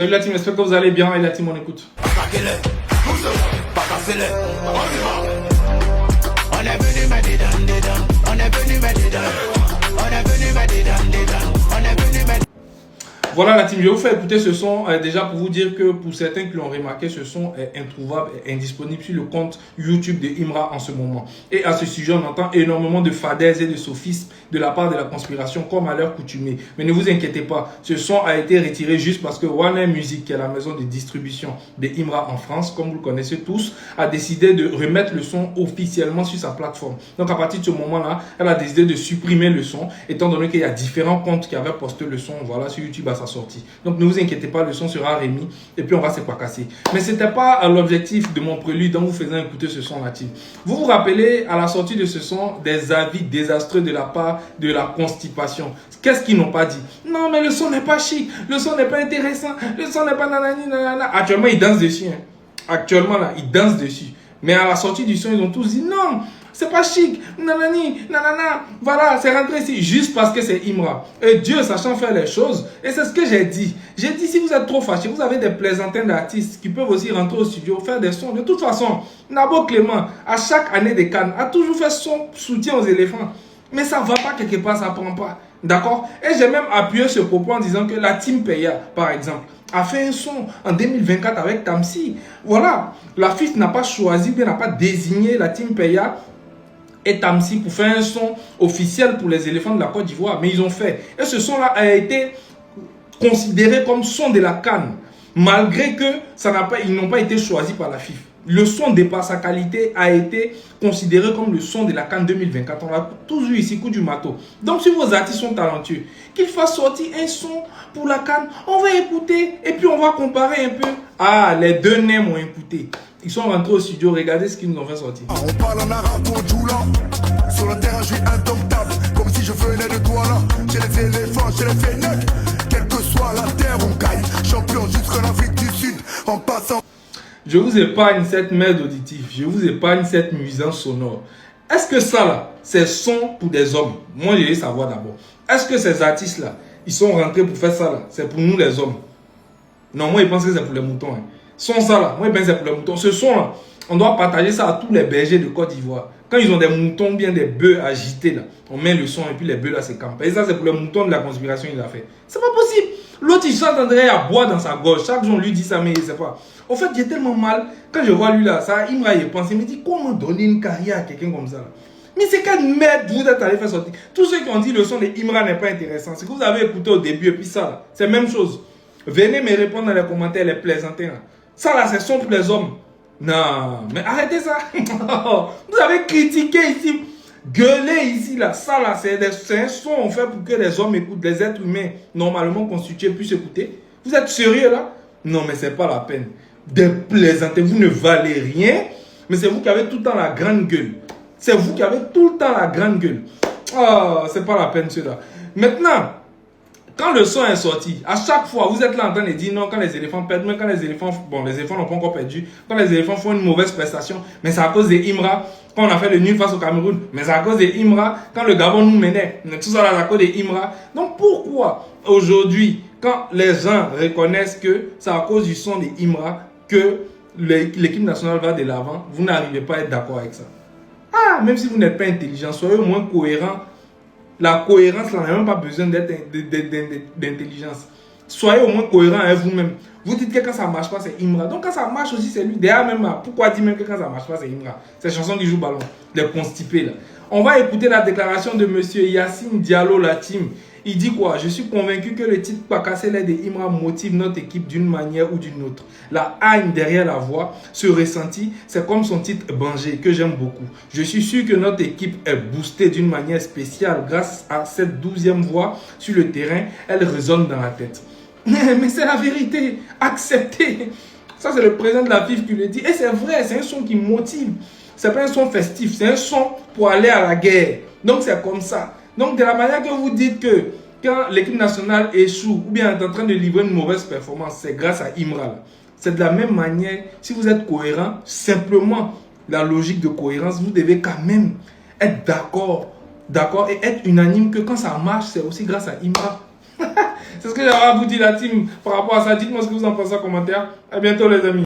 Salut la team, j'espère que vous allez bien et la team on écoute. Voilà la team, je vais vous faire écouter ce son déjà pour vous dire que pour certains qui l'ont remarqué, ce son est introuvable et indisponible sur le compte YouTube de Imra en ce moment. Et à ce sujet, on entend énormément de fadaises et de sophismes de la part de la conspiration comme à leur coutumée. Mais ne vous inquiétez pas, ce son a été retiré juste parce que Warner Music, qui est la maison de distribution de Imra en France, comme vous le connaissez tous, a décidé de remettre le son officiellement sur sa plateforme. Donc à partir de ce moment-là, elle a décidé de supprimer le son, étant donné qu'il y a différents comptes qui avaient posté le son, voilà, sur YouTube à sa sortie. Donc ne vous inquiétez pas, le son sera remis et puis on va se casser. Mais ce n'était pas l'objectif de mon prélude en vous faisant écouter ce son là. Vous vous rappelez à la sortie de ce son des avis désastreux de la part de la constipation. Qu'est-ce qu'ils n'ont pas dit? Non mais le son n'est pas chic, le son n'est pas intéressant, le son n'est pas nanani nanana. Actuellement ils dansent dessus. Actuellement là, ils dansent dessus. Mais à la sortie du son, ils ont tous dit non, c'est pas chic, nanani, nanana, voilà, c'est rentré ici, juste parce que c'est Imra. Et Dieu sachant faire les choses, et c'est ce que j'ai dit. J'ai dit, si vous êtes trop fâché, vous avez des plaisantins d'artistes qui peuvent aussi rentrer au studio, faire des sons. De toute façon, Nabo Clément, à chaque année des Cannes, a toujours fait son soutien aux éléphants. Mais ça va pas quelque part, ça prend pas. D'accord? Et j'ai même appuyé ce propos en disant que la Team Peya, par exemple, a fait un son en 2024 avec Tamsi. Voilà, la FIF n'a pas choisi, bien n'a pas désigné la Team Peya et Tamsi pour faire un son officiel pour les éléphants de la Côte d'Ivoire. Mais ils ont fait. Et ce son-là a été considéré comme son de la CAN, malgré que ils n'ont pas été choisis par la FIF. Le son, de par sa qualité, a été considéré comme le son de la CAN 2024. On l'a tous vu ici, coup du matos. Donc, si vos artistes sont talentueux, qu'ils fassent sortir un son pour la CAN, on va écouter et puis on va comparer un peu. Ah, les deux nègres m'ont écouté. Ils sont rentrés au studio, regardez ce qu'ils nous ont fait sortir. On parle en arabe pour Djoula. Sur le terrain, je suis indomptable. Comme si je venais de toi là. J'ai les éléphants, j'ai les fennecs. Quelle que soit la terre, on gagne. Champion jusqu'en Afrique du Sud. En passant. Je vous épargne cette merde auditive. Je vous épargne cette nuisance sonore. Est-ce que ça là, c'est son pour des hommes? Moi, je veux savoir d'abord. Est-ce que ces artistes là, ils sont rentrés pour faire ça là? C'est pour nous les hommes? Non, moi, je pense que c'est pour les moutons. Son ça là, moi, je pense que c'est pour les moutons. Ce son là, on doit partager ça à tous les bergers de Côte d'Ivoire. Quand ils ont des moutons, bien des bœufs agités là, on met le son et puis les bœufs là se campent. Et ça, c'est pour les moutons de la conspiration, il a fait. C'est pas possible. L'autre, il s'entendrait à boire dans sa gorge. Chaque jour, on lui dit ça, mais il sait pas. En fait, j'ai tellement mal. Quand je vois lui là, ça, Imra, il pense, il me dit, comment donner une carrière à quelqu'un comme ça là? Mais c'est quelle merde vous êtes allé faire sortir. Tous ceux qui ont dit le son de Imra n'est pas intéressant, c'est que vous avez écouté au début et puis ça là, c'est la même chose. Venez me répondre dans les commentaires, les plaisantins là. Ça là, c'est son pour les hommes. Non, mais arrêtez ça. Vous avez critiqué ici, gueulé ici là. Ça là, c'est un son fait pour que les hommes écoutent, les êtres humains normalement constitués puissent écouter. Vous êtes sérieux là? Non, mais c'est pas la peine. Des plaisantins, vous ne valez rien, mais c'est vous qui avez tout le temps la grande gueule. C'est vous qui avez tout le temps la grande gueule. Ah, c'est pas la peine cela. Maintenant, quand le son est sorti, à chaque fois, vous êtes là en train de dire non, quand les éléphants perdent, mais quand les éléphants, bon, les éléphants n'ont pas encore perdu, quand les éléphants font une mauvaise prestation, mais c'est à cause de Imra, quand on a fait le nul face au Cameroun, mais c'est à cause de Imra, quand le Gabon nous menait, tout ça là, c'est à cause de Imra. Donc pourquoi aujourd'hui, quand les gens reconnaissent que c'est à cause du son de Imra que l'équipe nationale va de l'avant, vous n'arrivez pas à être d'accord avec ça? Ah, même si vous n'êtes pas intelligent, soyez au moins cohérent. La cohérence, là, n'a même pas besoin d'intelligence. Soyez au moins cohérent avec vous-même. Vous dites que quand ça ne marche pas, c'est Imra. Donc quand ça marche aussi, c'est lui. Derrière même là, pourquoi dire même que quand ça ne marche pas, c'est Imra? Ces chansons qui jouent ballon, les constipés là. On va écouter la déclaration de monsieur Yacine Diallo, la team. Il dit quoi? Je suis convaincu que le titre Pas casser l'air de Imra motive notre équipe d'une manière ou d'une autre. La haine derrière la voix, ce ressenti, c'est comme son titre Banger que j'aime beaucoup. Je suis sûr que notre équipe est boostée d'une manière spéciale grâce à cette 12e voix sur le terrain. Elle résonne dans la tête. Mais c'est la vérité. Acceptez. Ça, c'est le président de la FIF qui le dit. Et c'est vrai, c'est un son qui motive. C'est pas un son festif, c'est un son pour aller à la guerre. Donc c'est comme ça. Donc de la manière que vous dites que quand l'équipe nationale échoue ou bien est en train de livrer une mauvaise performance, c'est grâce à Imra. C'est de la même manière, si vous êtes cohérent, simplement la logique de cohérence, vous devez quand même être d'accord et être unanime que quand ça marche, c'est aussi grâce à Imra. C'est ce que j'avais à vous dire, la team, par rapport à ça. Dites-moi ce que vous en pensez en commentaire. À bientôt, les amis.